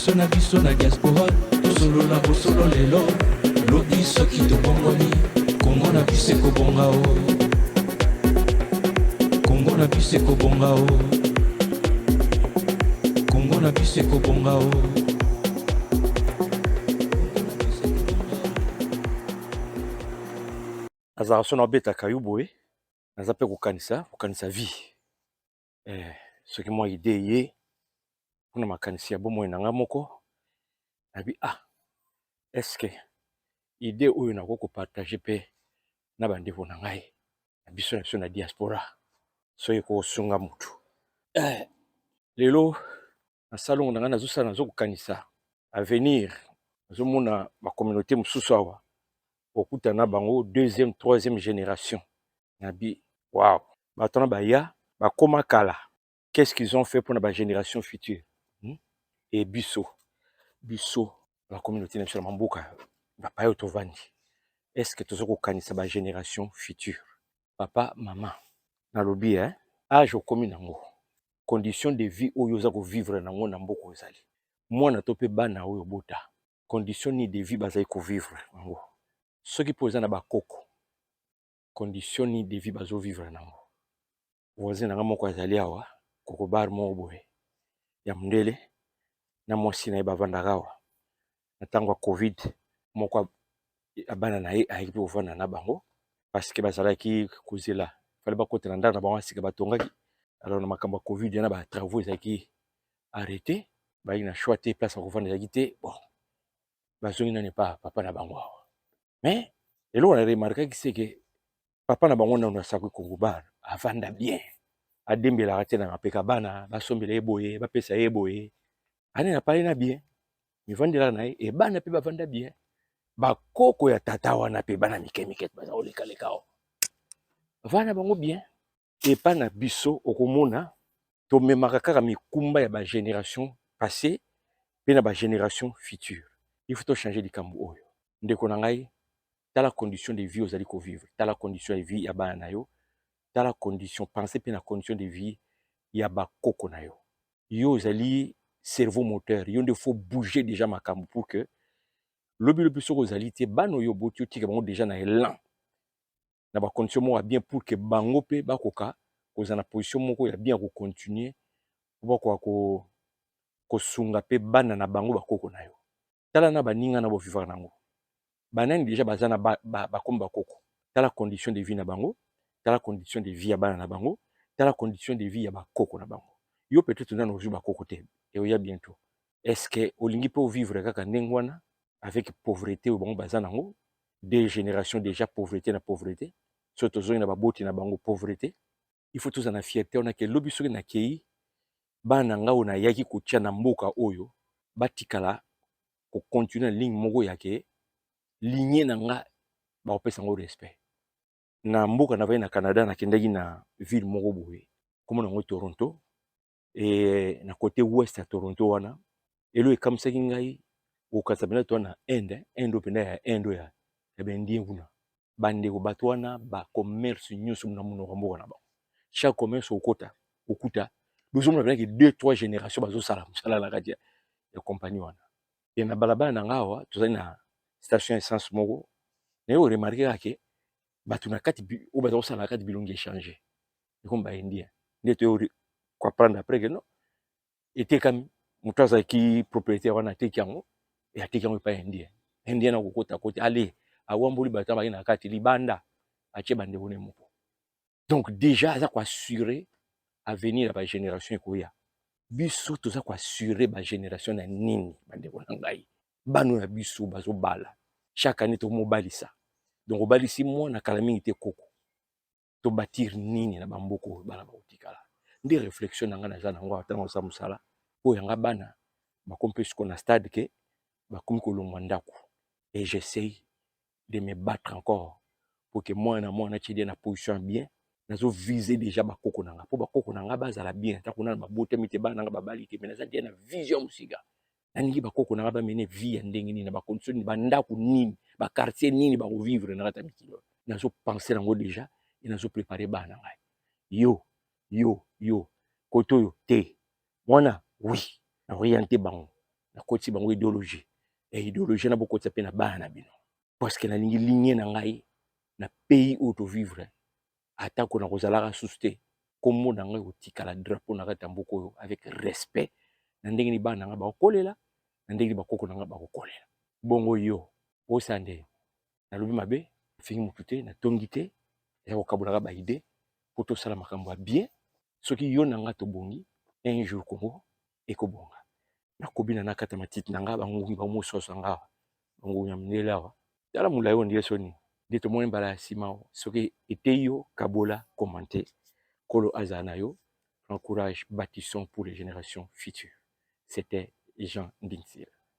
biso na diaspora tosolola bosolo lelo lobi soki tobongwani kongo na biso ekobonga o kongo na biso ekobonga o kongo na biso ekobonga o azalaka so na obetaka yo boye naza mpe kokanisa vie soki mwa ide ye mpona makanisi ya bomoi na nga moko nabi eske ide oyo nakoki kopartage mpe na bandeko na ngai na biso na diaspora soki ekosunga mutu lelo na salongo na ngai nazokokanisa avenir nazomona bacommunauté mosusu awa okuta na bango deuxième troisième génération nabi wow bato na baya bakoma kala qu'est-ce qu'ils ont fait pour la génération future et biso la communauté na biso na mamboka bapaya oyo tovandi est-ce que toza kokanisa bagénération future papa mama nalobi age okomi nango condition de vie oyo oza kovivre nango na mboka ozali mwana to mpe bana oyo bota condition ni de vie bazali kovivre nango soki mpo eza na bakoko condition ni de vie bazovivre nango voisin na nga moko azali awa kokobar moko boye ya mondele na mwasi na ye bavandaka awa na ntango ya covid moko abana na ye ayeki mpe kovanda na bango parce que bazalaki kozela fale bakotela ndako na bango asika batongaki alors na makambo ya covid na batravaux ezalaki arrêté bayaki na choix te place ya kovanda ezalaki te bon bazongi nani pa papa na bango awa mais eloko na remarkaki seke papa na bango nano asaki kokobar avanda bien adembelaka te na mapeka bana basombela ye boye bapesa ye boye ane na pale na bien mivandela na ye ebana mpe bavanda bien bakoko ya tata wana mpe bana mike baza kolekaleka o vana bango bien epa na biso okomona tomemaka kaka mikumba ya bagénération passé mpe na bagénération future il faut tochanger likambo oyo ndeko na ngai tala condition de vie ozali kovivre tala condition de vie ya bana na yo tala condition pense mpe na condition de vie ya bakoko na yo yo ozali cerveau moteur yo nde faut bouger déjà makambo pour que lobi soko ozali te bana oyo boti otika bango déjà na élan na bacondition moko ya bien pour que bango mpe bakoka kozala na position moko ya bien kocontinue bakoka kosunga mpe bana na bango bakoko na yo tala na baninga na bovivaka nango banani déjà baza na bakomi bakoko tala condition de vie na bango tala condition de vie ya bana na bango tala condition de vie ya bakoko na bango yo peut-être nano ozwi bakoko te eoya bientôt est-ce que olingi mpe ovivre kaka ndenge wana avec pauvreté oyo bango baza nango deux générations déjà pauvreté na pauvreté so tozongi na baboti na bango pauvreté il faut tozala na fierté wana ke lobi soki nakei bana nga oyo nayaki kotia na mboka oyo batikala kocontinue na ligne moko yake lignée na nga bakopesa yango respect na mboka na vai na Canada nakendaki na ville moko boye komona yango Toronto et na côté ouest ya Toronto wana elo ekamisaki ngai okasa pena to na Inde opena ya Inde ya bendie kuna bandeko bato wana bacommerce nyonso na monoko mboka na bango chaque commerce okuta bozomona penaki 2-3 génération bazosala mosala na kati ya compagnie wana e na balabala na nga awa tozali na station essence moko naye oremarke kake bato na kati oyo baza kosala na kati bilongi échange ekomi baindien nde toyo comprendre après que non etekami moto azalaki propriétaire wana ateki yango e ateki yango epai indien na kokota koti ale awamboli bato baki na kati libanda atie bandeko ne moko donc déjà aza koassurer avenir ya bagénération ekoya biso toza koassurer bagénération na nini bandeko na ngai bano ya biso bazobala chaque année tomobalisa donc obalisi mwana kala mingi te koko tobatir nini na bamboka oyo bana bakotikala nde réflexion na ngai naza nango ntango oza mosala oyo yanga bana bakomi mpe siko na stade ke bakomi kolongwa ndako et j'essaye de me battre encore pour que mwana atie na position bien nazo viser déjà bakoko na nga mpo bakoko na nga bazala bien ntango nana babotami te bana nga babali te me naza dia na vision mosika naningi bakoko na nga bamene vie ya ndenge nini na bacondition nini bandako nini baquartier nini bakovivre na kati ya mikilo nazopense nango déjà e nazoprépare bana ngai yo kote oyo te mwana oui naoriente bango nakoti bango idéologie et idéologie na bokotisa mpe na bana na bino parce que nalingi ligne na ngai na pays oyo tovivre atako na kozalaka susu te kombo na ngai kotikala drapeau na kati ya mboka oyo avec respect na ndenge ni bana na ngai bakokolela na ndenge ni bakoko na ngai bakokolela bongo yo osala nde nalobi mabe nafingi motu te natongi te eza kokabolaka baide mpo tosala makambo ya bien soki yo na ngai tobongi un jour Congo ekobonga nakobina na kati ya matiti na ngai bangungi bamososo ngawa bangungi ya mindele awa tala molai oyo ndie soni nde tomoni mbala ya nsima soki eteyi yo kabola commenter kolo azala na yo encourage bâtissons pour les générations futures. C'était Jean Ndinsir.